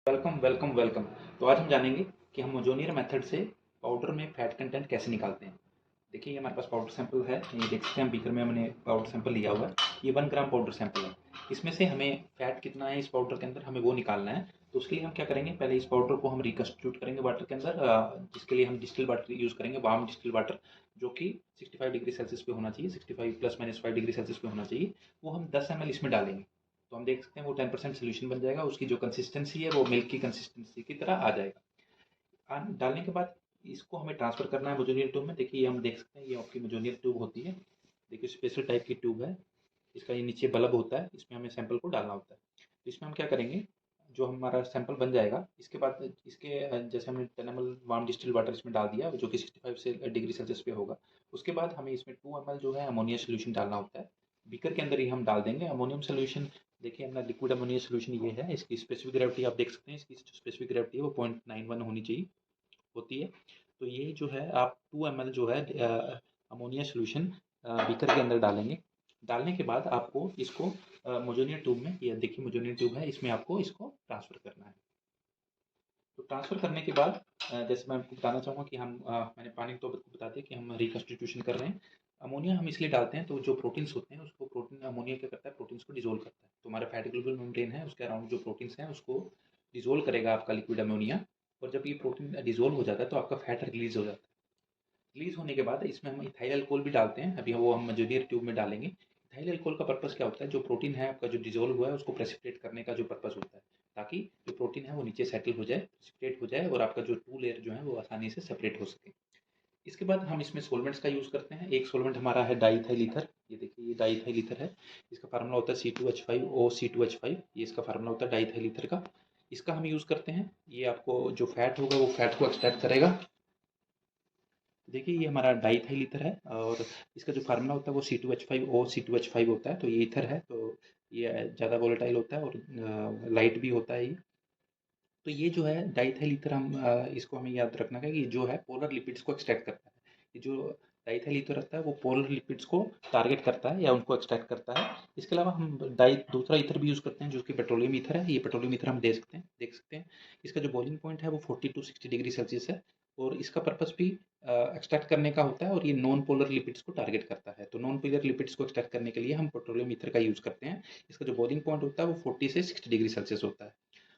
Welcome welcome welcome. तो आज हम जानेंगे कि हम ओजोनियर मेथड से पाउडर में फैट कंटेंट कैसे निकालते हैं। देखिए, ये हमारे पास पाउडर सैंपल है। ये देख सकते हैं, बीकर में हमने पाउडर सैंपल लिया हुआ है। ये 1 ग्राम पाउडर सैंपल है। इसमें से हमें फैट कितना है इस पाउडर के अंदर, हमें वो निकालना है। तो उसके लिए हम क्या करेंगे, पहले इस पाउडर को हम रिकन्स्टिट्यूट करेंगे वाटर के अंदर, जिसके लिए हम डिस्टिल वाटर यूज़ करेंगे, वार्म डिस्टिल वाटर, जो कि 65 डिग्री सेल्सियस पे होना चाहिए, 65 प्लस माइनस 5 डिग्री सेल्सियस पे होना चाहिए। वो हम 10 ml इसमें डालेंगे। तो हम देख सकते हैं वो 10% सोल्यूशन बन जाएगा। उसकी जो कंसिस्टेंसी है वो मिल्क की कंसिस्टेंसी की तरह आ जाएगा। डालने के बाद इसको हमें ट्रांसफ़र करना है मेजोनियर ट्यूब में। देखिए, ये हम देख सकते हैं, ये आपकी मेजोनियर ट्यूब होती है। देखिए, स्पेशल टाइप की ट्यूब है। इसका ये नीचे बल्ब होता है, इसमें हमें सैंपल को डालना होता है। तो इसमें हम क्या करेंगे, जो हमारा सैंपल बन जाएगा, इसके बाद इसके जैसे हमने 10 ml वार्म डिस्टिल्ड वाटर इसमें डाल दिया, जो कि 65 से डिग्री सेल्सियस पे होगा। उसके बाद हमें इसमें 2 ml जो है अमोनिया सोल्यूशन डालना होता है। बीकर के अंदर ही हम डाल देंगे अमोनियम सोल्यूशन। देखिए, अपना लिक्विड अमोनिया सोल्यूशन ये है। इसकी स्पेसिफिक ग्रेविटी आप देख सकते हैं। इसकी जो स्पेसिफिक ग्रेविटी है वो 0.91 होनी चाहिए, होती है। तो ये जो है, आप 2 ml जो है अमोनिया सोल्यूशन बीकर के अंदर डालेंगे। डालने के बाद आपको इसको मोजोनियर ट्यूब में, ये देखिए मोजोनियर ट्यूब है, इसमें आपको इसको ट्रांसफ़र करना है। तो ट्रांसफ़र करने के बाद जैसे मैं आपको बताना चाहूँगा कि मैंने पानी तो आपको बता दिया कि हम रिकन्स्टिट्यूशन कर रहे हैं। अमोनिया हम इसलिए डालते हैं, तो जो प्रोटीन्स होते हैं उसको, प्रोटीन अमोनिया क्या करता है, प्रोटीन्स को डिसॉल्व करता है। तो हमारा फैटी ग्लोबुलर मेम्ब्रेन है, उसके अराउंड जो प्रोटीन्स हैं उसको डिसॉल्व करेगा आपका लिक्विड अमोनिया। और जब ये प्रोटीन डिसॉल्व हो जाता है तो आपका फैट रिलीज़ हो जाता है। रिलीज़ होने के बाद इसमें हम इथाइल अल्कोहल भी डालते हैं। अभी वो हम मेजोनियर ट्यूब में डालेंगे। इथाइल अल्कोहल का पर्पस क्या होता है, जो प्रोटीन है आपका, जो डिसॉल्व हुआ है, उसको प्रेसिपिटेट करने का जो पर्पस होता है, ताकि जो प्रोटीन है वो नीचे सेटल हो जाए, प्रेसिपिटेट हो जाए, और आपका जो टू लेयर जो है वो आसानी से सेपरेट हो सके। इसके बाद हम इसमें सॉल्वेंट्स का यूज़ करते हैं। एक सॉल्वेंट हमारा है डाईइथाइल ईथर। ये देखिए, ये डाईइथाइल ईथर है। इसका फार्मूला होता है C2H5O, ये इसका फार्मूला होता है डाईइथाइल ईथर का। इसका हम यूज़ करते हैं। ये आपको जो फैट होगा वो फैट को एक्सट्रैक्ट करेगा। देखिए, ये हमारा डाईइथाइल ईथर है, और इसका जो फार्मूला होता है वो C2H5O होता है। तो ये ईथर है, तो ये ज़्यादा वोलेटाइल होता है और लाइट भी होता है ये। तो ये जो है डाईइथाइल ईथर, इसको हमें याद रखना है कि जो है पोलर लिपिड्स को एक्सट्रैक्ट करता है। ये जो डाईइथाइल ईथर रहता है वो पोलर लिपिड्स को टारगेट करता है या उनको एक्सट्रैक्ट करता है। इसके अलावा हम डाई दूसरा ईथर भी यूज़ करते हैं, जो कि पेट्रोलियम ईथर है। ये पेट्रोलियम ईथर हम देख सकते हैं। इसका जो बॉइलिंग पॉइंट है वो 40 टू 60 डिग्री सेल्सियस है। और इसका पर्पस भी एक्सट्रैक्ट करने का होता है, और ये नॉन पोलर लिपिड्स को टारगेट करता है। तो नॉन पोलर लिपिड्स को एक्सट्रैक्ट करने के लिए हम पेट्रोलियम ईथर का यूज़ करते हैं। इसका जो बॉइलिंग पॉइंट होता है वो 40 से 60 डिग्री सेल्सियस होता है।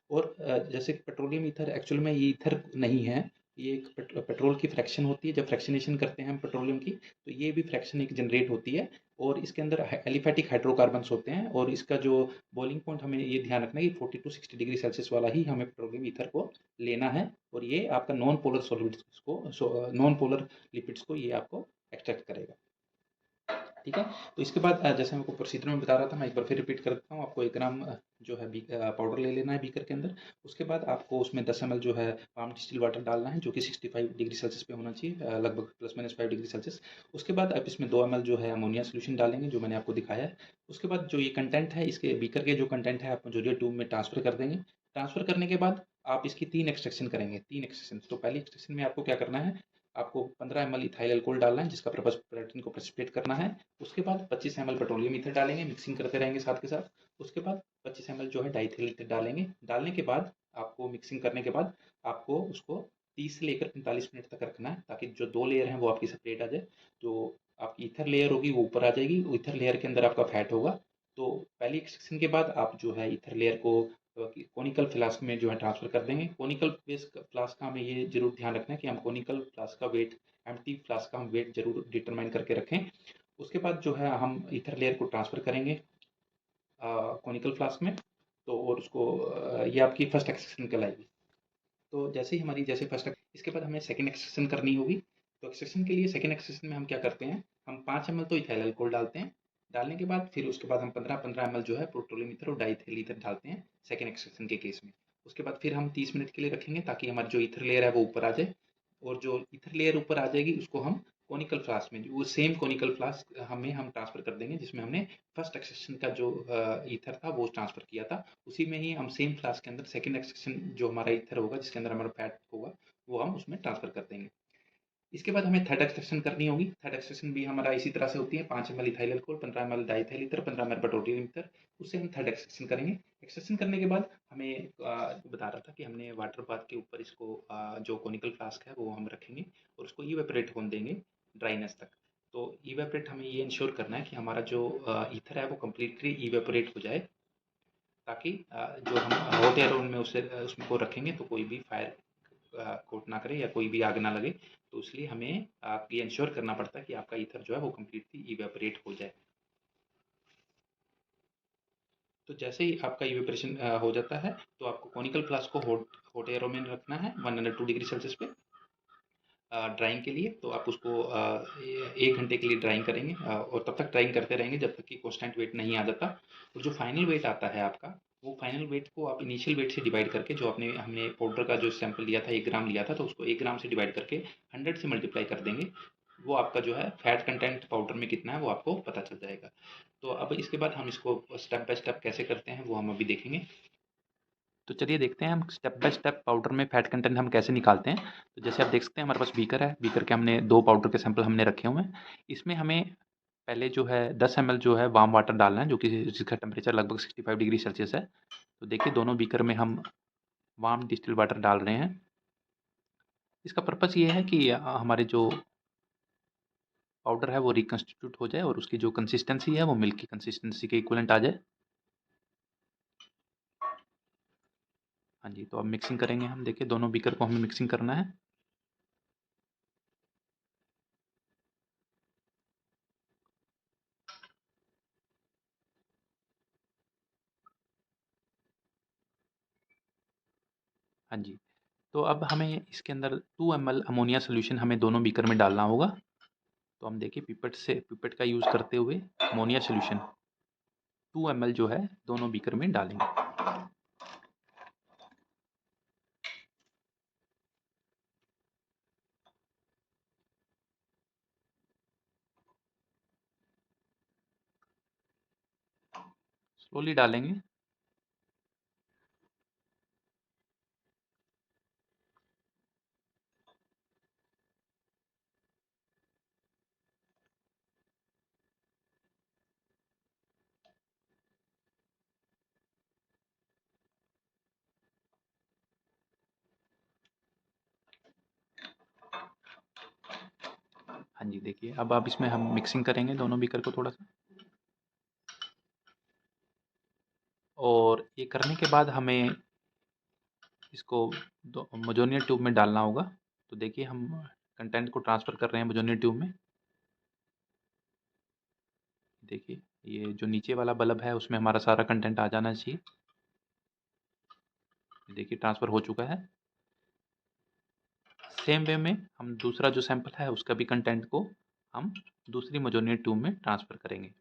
और जैसे कि पेट्रोलियम ईथर एक्चुअल में ये ईथर नहीं है। ये एक पेट्रोल की फ्रैक्शन होती है। जब फ्रैक्शनेशन करते हैं हम पेट्रोलियम की, तो ये भी फ्रैक्शन एक जनरेट होती है। और इसके अंदर एलिफैटिक हाइड्रोकार्बन्स होते हैं। और इसका जो बॉइलिंग पॉइंट, हमें ये ध्यान रखना है कि 40 टू 60 डिग्री सेल्सियस वाला ही हमें पेट्रोलियम ईथर को लेना है। और ये आपका नॉन पोलर सॉलिड्स को, नॉन पोलर लिपिड्स को ये आपको एक्सट्रैक्ट करेगा। ठीक है। तो इसके बाद जैसे मैं आपको प्रोसीजर में बता रहा था, मैं एक बार फिर रिपीट कर देता हूँ। आपको 1 ग्राम जो है पाउडर ले लेना है बीकर के अंदर। उसके बाद आपको उसमें 10 ml जो है वार्म डिस्टिल वाटर डालना है, जो कि 65 डिग्री सेल्सियस पे होना चाहिए, लगभग प्लस माइनस 5 डिग्री सेल्सियस। उसके बाद आप इसमें 2 ml जो है अमोनिया सोल्यूशन डालेंगे, जो मैंने आपको दिखाया है। उसके बाद जो ये कंटेंट है, इसके बीकर के जो कंटेंट है, आप मजोरिया ट्यूब में ट्रांसफर कर देंगे। ट्रांसफर करने के बाद आप इसकी 3 एक्सट्रैक्शन करेंगे, 3 एक्सट्रैक्शन। तो पहली एक्सट्रैक्शन में आपको क्या करना है, आपको 15 ml इथाइल अल्कोहल डालना है, जिसका पर्पस प्रोटीन को प्रेसिपिटेट करना है। उसके बाद 25 ml पेट्रोलियम ईथर डालेंगे, मिक्सिंग करते रहेंगे साथ के साथ। उसके बाद 25 ml जो है डाईइथाइल ईथर डालेंगे। डालने के बाद आपको मिक्सिंग करने के बाद आपको उसको 30 से लेकर 45 मिनट तक रखना है, ताकि जो 2 लेयर हैं वो आपकी सेपरेट आ जाए। तो आपकी ईथर लेयर होगी वो ऊपर आ जाएगी, ईथर लेयर के अंदर आपका फैट होगा। तो पहली एक्सट्रैक्शन के बाद आप जो है ईथर लेयर को कोनिकल फ्लास्क में जो है ट्रांसफर कर देंगे। कोनिकल फ्लास्क का हमें ये जरूर ध्यान रखना है कि हम कोनिकल फ्लास्क का वेट, एम्प्टी फ्लास्क का हम वेट जरूर डिटरमाइन करके रखें। उसके बाद जो है हम ईथर लेयर को ट्रांसफ़र करेंगे कोनिकल फ्लास्क में। तो और उसको ये आपकी फर्स्ट एक्सट्रैक्शन कहलाएगी। तो जैसे ही हमारी जैसे फर्स्ट, इसके बाद हमें सेकंड एक्सट्रैक्शन करनी होगी। तो एक्सट्रैक्शन के लिए सेकंड एक्सट्रैक्शन में हम क्या करते हैं, हम 5 ml तो इथाइल अल्कोहल डालते हैं। डालने के बाद फिर उसके बाद हम 15-15 ml जो है पेट्रोलियम ईथर और डाईइथाइल ईथर डालते हैं सेकंड एक्सट्रैक्शन के केस में। उसके बाद फिर हम 30 मिनट के लिए रखेंगे, ताकि हमारी जो ईथर लेयर है वो ऊपर आ जाए। और जो ईथर लेयर ऊपर आ जाएगी उसको हम कोनिकल फ्लास्क में, वो सेम कोनिकल फ्लास्क हमें हम ट्रांसफ़र कर देंगे जिसमें हमने फर्स्ट एक्सट्रैक्शन का जो ईथर था वो ट्रांसफ़र किया था। उसी में ही हम सेम फ्लास्क के अंदर सेकंड एक्सट्रैक्शन जो हमारा ईथर होगा, जिसके अंदर हमारा फैट होगा, वो हम उसमें ट्रांसफ़र कर देंगे। इसके बाद हमें थर्ड एक्सट्रैक्शन करनी होगी। थर्ड एक्सट्रैक्शन भी हमारा इसी तरह से होती है, 5 ml ethyl alcohol, 15 ml diethyl ether, 15 ml petroleum ether, उससे हम थर्ड एक्सट्रैक्शन करेंगे। एक्सट्रैक्शन करने के बाद हमें बता रहा था कि हमने वाटर बाथ के ऊपर इसको जो कोनिकल फ्लास्क है वो हम रखेंगे और उसको इवेपोरेट होने देंगे ड्राइनेस तक। तो इवेपोरेट हमें ये इंश्योर करना है कि हमारा जो ईथर है वो कम्प्लीटली इवेपोरेट हो जाए, ताकि जो हम हॉट एयर में उसे उसमें को रखेंगे तो कोई भी फायर कोट ना करे या कोई भी आग ना लगे। तो इसलिए हमें आप ये इंश्योर करना पड़ता है कि आपका ईथर जो है वो कम्प्लीटली इवेपोरेट हो जाए। तो जैसे ही आपका इवेपोरेशन हो जाता है तो आपको कोनिकल फ्लास्क को हॉट हॉट एयर में रखना है 102 डिग्री सेल्सियस पे ड्राइंग के लिए। तो आप उसको 1 घंटे के लिए ड्राइंग करेंगे और तब तक ड्राइंग करते रहेंगे जब तक कि कांस्टेंट वेट नहीं आ जाता। और जो फाइनल वेट आता है आपका, वो फाइनल वेट को आप इनिशियल वेट से डिवाइड करके, जो आपने हमने पाउडर का जो सैंपल लिया था 1 ग्राम लिया था, तो उसको 1 ग्राम से डिवाइड करके 100 से मल्टीप्लाई कर देंगे। वो आपका जो है फैट कंटेंट पाउडर में कितना है वो आपको पता चल जाएगा। तो अब इसके बाद हम इसको स्टेप बाय स्टेप कैसे करते हैं वो हम अभी देखेंगे। तो चलिए देखते हैं हम स्टेप बाय स्टेप पाउडर में फैट कंटेंट हम कैसे निकालते हैं। तो जैसे आप देख सकते हैं हमारे पास बीकर है, बीकर के हमने 2 पाउडर के सैंपल हमने रखे हुए हैं। इसमें हमें पहले जो है 10 ml जो है वार्म वाटर डालना है, जो कि जिसका टेम्परेचर लगभग 65 डिग्री सेल्सियस है। तो देखिए दोनों बीकर में हम वार्म डिस्टिल्ड वाटर डाल रहे हैं। इसका पर्पज़ ये है कि हमारे जो पाउडर है वो रिकंस्टिट्यूट हो जाए और उसकी जो कंसिस्टेंसी है वो मिल्क की कंसिस्टेंसी के इक्विवेलेंट आ जाए। हाँ जी, तो अब मिक्सिंग करेंगे हम। देखिए दोनों बीकर को हमें मिक्सिंग करना है। हाँ जी, तो अब हमें इसके अंदर 2 ml अमोनिया सॉल्यूशन हमें दोनों बीकर में डालना होगा। तो हम देखिए पिपेट का यूज़ करते हुए अमोनिया सॉल्यूशन 2 ml जो है दोनों बीकर में डालेंगे। स्लोली डालेंगे। हाँ जी, देखिए अब आप इसमें हम मिक्सिंग करेंगे दोनों बीकर को थोड़ा-सा। और ये करने के बाद हमें इसको मेसोनियर ट्यूब में डालना होगा। तो देखिए हम कंटेंट को ट्रांसफ़र कर रहे हैं मेसोनियर ट्यूब में। देखिए ये जो नीचे वाला बल्ब है उसमें हमारा सारा कंटेंट आ जाना चाहिए। देखिए ट्रांसफ़र हो चुका है। सेम वे में हम दूसरा जो सैंपल है उसका भी कंटेंट को हम दूसरी मेसोनियर ट्यूब में ट्रांसफ़र करेंगे।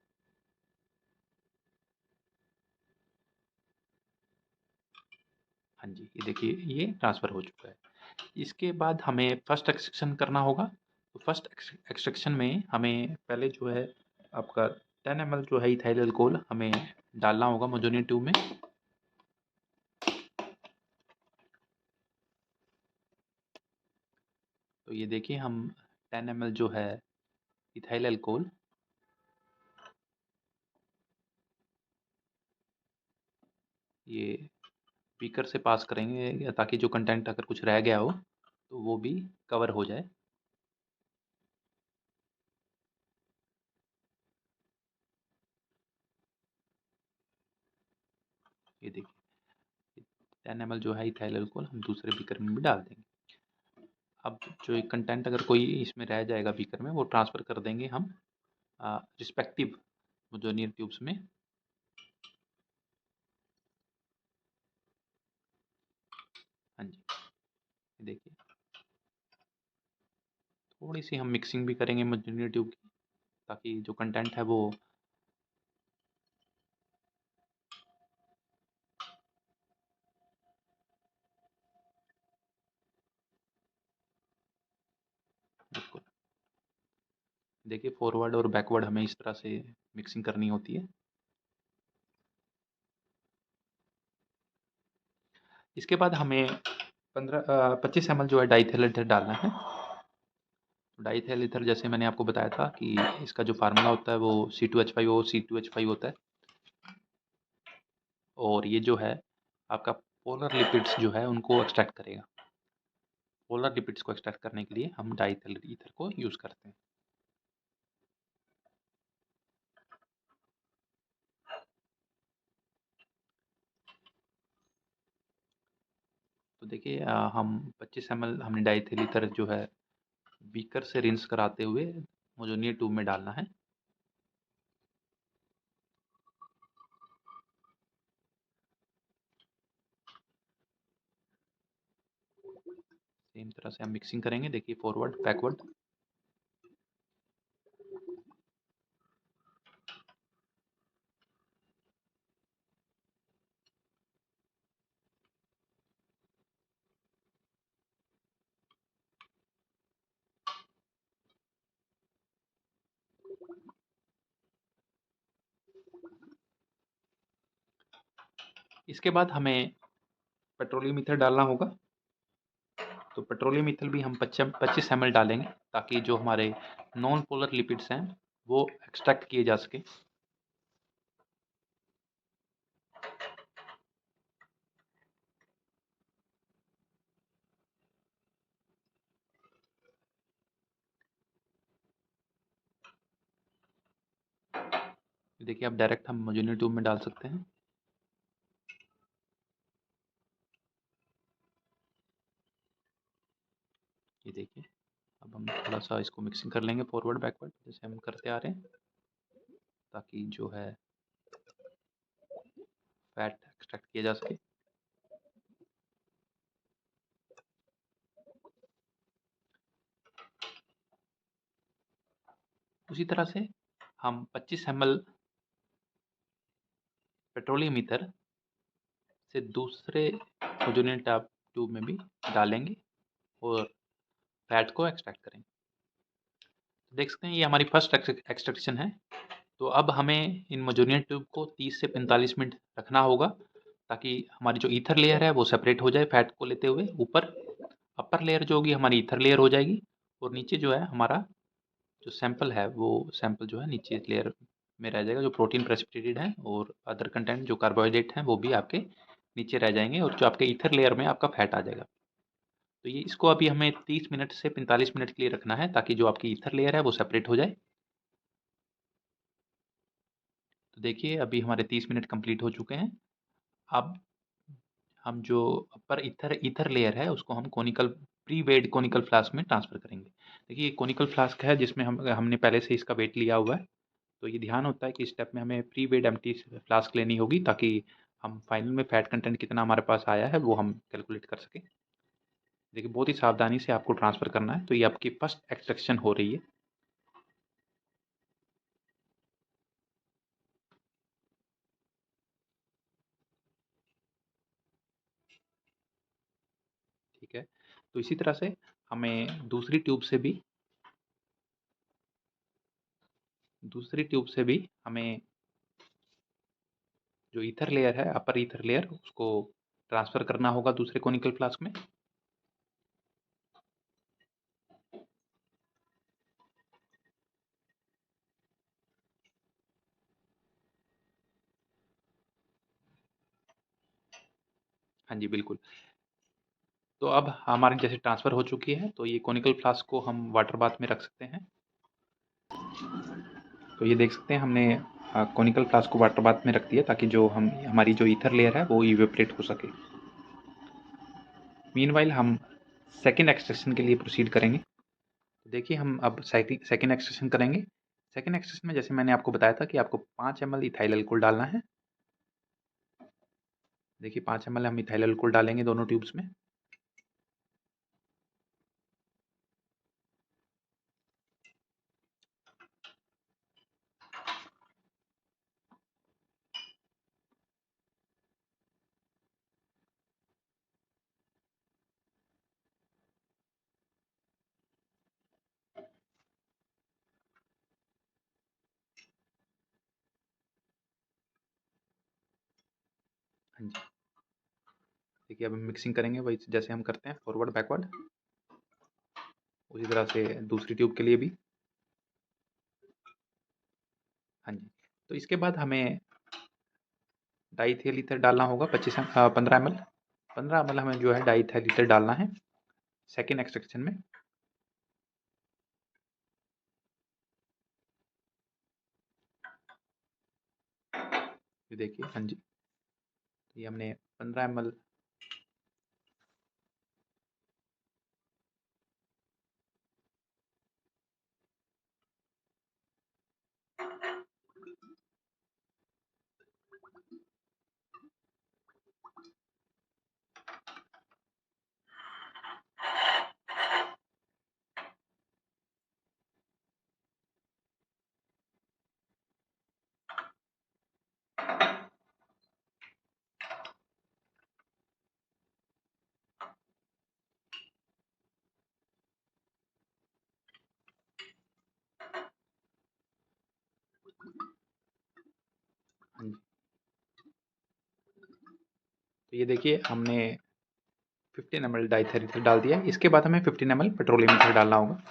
हाँ जी, ये देखिए ये ट्रांसफ़र हो चुका है। इसके बाद हमें फर्स्ट एक्सट्रैक्शन करना होगा। तो फर्स्ट एक्सट्रैक्शन में हमें पहले जो है आपका 10 ml जो है इथाइल अल्कोहल हमें डालना होगा मेसोनियर ट्यूब में। तो ये देखिए हम 10 ml जो है इथाइल अल्कोहल ये बीकर से पास करेंगे, ताकि जो कंटेंट अगर कुछ रह गया हो तो वो भी कवर हो जाए। ये देखिए 10 ml जो है इथाइल अल्कोहल हम दूसरे बीकर में भी डाल देंगे। अब जो एक कंटेंट अगर कोई इसमें रह जाएगा बीकर में वो ट्रांसफ़र कर देंगे हम रिस्पेक्टिव मेसोनियर ट्यूब्स में। हाँ जी, ये देखिए थोड़ी सी हम मिक्सिंग भी करेंगे मेसोनियर ट्यूब की, ताकि जो कंटेंट है वो बिल्कुल। देखिए फॉरवर्ड और बैकवर्ड हमें इस तरह से मिक्सिंग करनी होती है। इसके बाद हमें 25 ml जो है डाइथिल एथर डालना है। डाईथाइल ईथर जैसे मैंने आपको बताया था कि इसका जो फार्मूला होता है वो C2H5O C2H5 होता है, और ये जो है आपका पोलर लिपिड्स जो है उनको एक्सट्रैक्ट करेगा। पोलर लिपिड्स को एक्सट्रैक्ट करने के लिए हम डाईथाइल ईथर को यूज़ करते हैं। तो देखिए हम 25 ml हमने डाईथाइल ईथर जो है बीकर से रिंस कराते हुए मोजोनियर ट्यूब में डालना है। सेम तरह से हम मिक्सिंग करेंगे, देखिए फॉरवर्ड बैकवर्ड। इसके बाद हमें पेट्रोलियम ईथर डालना होगा। तो पेट्रोलियम ईथर भी हम 25 ml डालेंगे ताकि जो हमारे नॉन पोलर लिपिड्स हैं वो एक्सट्रैक्ट किए जा सके। देखिए अब डायरेक्ट हम मोजोनियर ट्यूब में डाल सकते हैं। ये देखिए अब हम थोड़ा सा इसको मिक्सिंग कर लेंगे फॉरवर्ड बैकवर्ड जैसे हम करते आ रहे हैं, ताकि जो है फैट एक्सट्रैक्ट किया जा सके। उसी तरह से हम 25 ml पेट्रोलियम ईथर से दूसरे मोजोनियर ट्यूब में भी डालेंगे और फैट को एक्सट्रैक्ट करेंगे। देख सकते हैं ये हमारी फर्स्ट एक्सट्रैक्शन है। तो अब हमें इन मोजोनियर ट्यूब को 30 से 45 मिनट रखना होगा ताकि हमारी जो ईथर लेयर है वो सेपरेट हो जाए फैट को लेते हुए। ऊपर अपर लेयर जो होगी हमारी ईथर लेयर हो जाएगी, और नीचे जो है हमारा जो सैंपल है वो सैंपल जो है नीचे लेयर में रह जाएगा। जो प्रोटीन प्रेसिपिटेटेड है और अदर कंटेंट जो कार्बोहाइड्रेट हैं वो भी आपके नीचे रह जाएंगे, और जो आपके ईथर लेयर में आपका फैट आ जाएगा। तो ये इसको अभी हमें 30 मिनट से 45 मिनट के लिए रखना है ताकि जो आपकी ईथर लेयर है वो सेपरेट हो जाए। तो देखिए अभी हमारे 30 मिनट कंप्लीट हो चुके हैं। अब हम जो अपर ईथर ईथर लेयर है उसको हम कोनिकल प्री वेड कोनिकल फ्लास्क में ट्रांसफ़र करेंगे। देखिए ये कोनिकल फ्लास्क है जिसमें हमने पहले से इसका वेट लिया हुआ है। तो ये ध्यान होता है कि इस स्टेप में हमें प्री वेड एम्प्टी फ्लास्क लेनी होगी ताकि हम फाइनल में फैट कंटेंट कितना हमारे पास आया है वो हम कैलकुलेट कर सकें। देखिए बहुत ही सावधानी से आपको ट्रांसफ़र करना है। तो ये आपकी फर्स्ट एक्सट्रैक्शन हो रही है। ठीक है, तो इसी तरह से हमें दूसरी ट्यूब से भी हमें जो ईथर लेयर है अपर ईथर लेयर उसको ट्रांसफ़र करना होगा दूसरे कोनिकल फ्लास्क में। हाँ जी, बिल्कुल। तो अब हमारी जैसे ट्रांसफ़र हो चुकी है तो ये कोनिकल फ्लास्क को हम वाटर बाथ में रख सकते हैं। तो ये देख सकते हैं हमने कोनिकल फ्लास्क को वाटर बाथ में रख दिया ताकि जो हमारी जो ईथर लेयर है वो इवेपोरेट हो सके। मीनवाइल हम सेकंड एक्सट्रैक्शन के लिए प्रोसीड करेंगे। तो देखिए हम अब सेकंड एक्सट्रैक्शन करेंगे। सेकंड एक्सट्रैक्शन में जैसे मैंने आपको बताया था कि आपको 5 ml इथाइल अल्कोहल डालना है। देखिए 5 ml हम इथाइल अल्कोहल डालेंगे दोनों ट्यूब्स में। हाँ जी, देखिए अब हम मिक्सिंग करेंगे वही जैसे हम करते हैं फॉरवर्ड बैकवर्ड। उसी तरह से दूसरी ट्यूब के लिए भी। हाँ जी, तो इसके बाद हमें डाईइथाइल ईथर डालना होगा 15 ml। 15 ml हमें जो है डाईइथाइल ईथर डालना है सेकेंड एक्सट्रैक्शन में। ये देखिए, हाँ जी, ये हमने 15 ml। हाँ जी, तो ये देखिए हमने 15 ml डाईइथाइल ईथर डाल दिया है। इसके बाद हमें 15 ml पेट्रोलियम ईथर डालना होगा।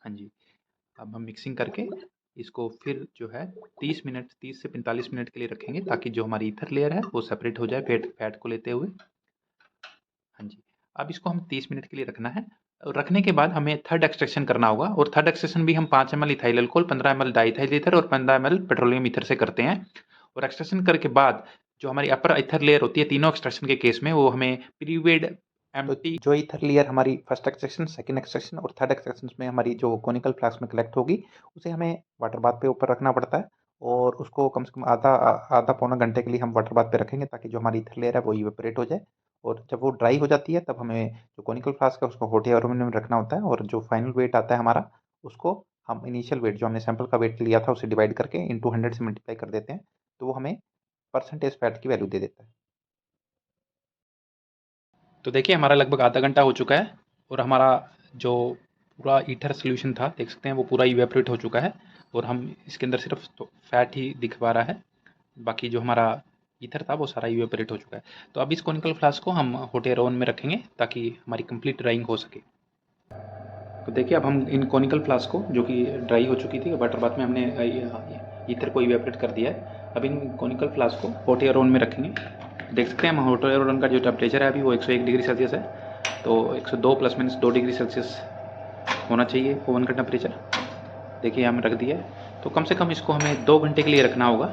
हाँ जी, अब हम मिक्सिंग करके इसको फिर जो है 30 से 45 मिनट के लिए रखेंगे ताकि जो हमारी ईथर लेयर है वो सेपरेट हो जाए फैट फैट को लेते हुए। हाँ जी, अब इसको हम 30 मिनट के लिए रखना है और रखने के बाद हमें थर्ड एक्सट्रैक्शन करना होगा और थर्ड एक्सट्रैक्शन भी हम 5 ml ethyl alcohol, 15 ml diethyl ether और 15 ml पेट्रोलियम ईथर से करते हैं। और एक्सट्रैक्शन करके बाद जो हमारी अपर ईथर लेयर होती है तीनों एक्सट्रैक्शन के केस में वो हमें प्रीवेड एम्प्टी, जो ईथर लेयर हमारी फर्स्ट एक्सट्रैक्शन, सेकंड एक्सट्रैक्शन और थर्ड एक्सट्रैक्शन में हमारी जो कोनिकल फ्लास्क में कलेक्ट होगी उसे हमें वाटर बाथ पे ऊपर रखना पड़ता है और उसको कम से कम आधा पौना घंटे के लिए हम वाटर बाथ पे रखेंगे ताकि जो हमारी ईथर लेयर है वो इवेपोरेट हो जाए। और जब वो ड्राई हो जाती है तब हमें जो कोनिकल फ्लास्क है उसको हॉट एयर रूम में रखना होता है और जो फाइनल वेट आता है हमारा उसको हम इनिशियल वेट जो हमने सैंपल का वेट लिया था उसे डिवाइड करके इंटू 100 से मल्टीप्लाई कर देते हैं तो वो हमें परसेंटेज फैट की वैल्यू दे देता है। तो देखिए हमारा लगभग आधा घंटा हो चुका है और हमारा जो पूरा ईथर सोल्यूशन था देख सकते हैं वो पूरा इवेपोरेट हो चुका है और हम इसके अंदर सिर्फ तो फैट ही दिख पा रहा है, बाकी जो हमारा ईथर था वो सारा इवेपोरेट हो चुका है। तो अब इस कोनिकल फ्लास्क को हम हॉट एयर ओवन में रखेंगे ताकि हमारी कंप्लीट ड्राइंग हो सके। तो देखिए अब हम इन कोनिकल फ्लास्क को जो कि ड्राई हो चुकी थी वाटर बाथ में हमने ईथर को इवेपोरेट कर दिया है, अब इन कोनिकल फ्लास्क को हॉट एयर ओवन में रखेंगे। देख सकते हैं हम हॉट एयर ओवन का जो टेम्परेचर है अभी वो 101 डिग्री सेल्सियस है, तो 102 प्लस माइनस 2 डिग्री सेल्सियस होना चाहिए ओवन का टेम्परेचर। देखिए हम रख दिया है, तो कम से कम इसको हमें 2 घंटे के लिए रखना होगा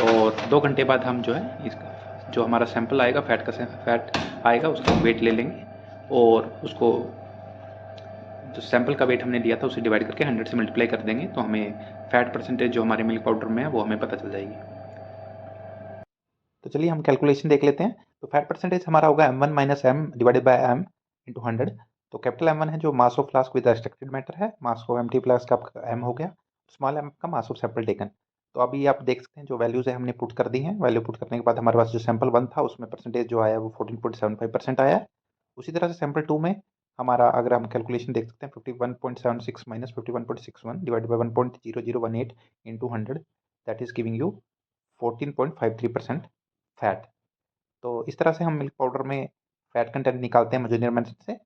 और 2 घंटे बाद हम जो है इसका जो हमारा सैंपल आएगा फैट आएगा उसका वेट ले लेंगे और उसको जो सैंपल का वेट हमने दिया था उसे डिवाइड करके 100 से मल्टीप्लाई कर देंगे तो हमें फैट परसेंटेज जो हमारे मिल्क पाउडर में है वो हमें पता चल जाएगी। तो चलिए हम कैलकुलेशन देख लेते हैं। तो फैट परसेंटेज हमारा होगा m1 minus M divided by m into 100। तो कैपिटल M1 है जो mass of flask with restricted matter है, मास ऑफ एम्प्टी फ्लास्क का आपका m हो गया, स्मॉल m का मास ऑफ सैंपल टेकन। तो अभी आप देख सकते हैं जो वैल्यूज है हमने पुट कर दी हैं। वैल्यू पुट करने के बाद हमारे पास जो सैंपल 1 था उसमें परसेंटेज जो आया वो 14.75% आया है। उसी तरह से सैंपल 2 में हमारा अगर हम कैलकुलेशन देख सकते हैं 51.76 minus 51.61 divided by 1.0018 into 100 that is giving you 14.53% fat. तो इस तरह से हम मिल्क पाउडर में फैट कंटेंट निकालते हैं मोजोनियर मेथड से।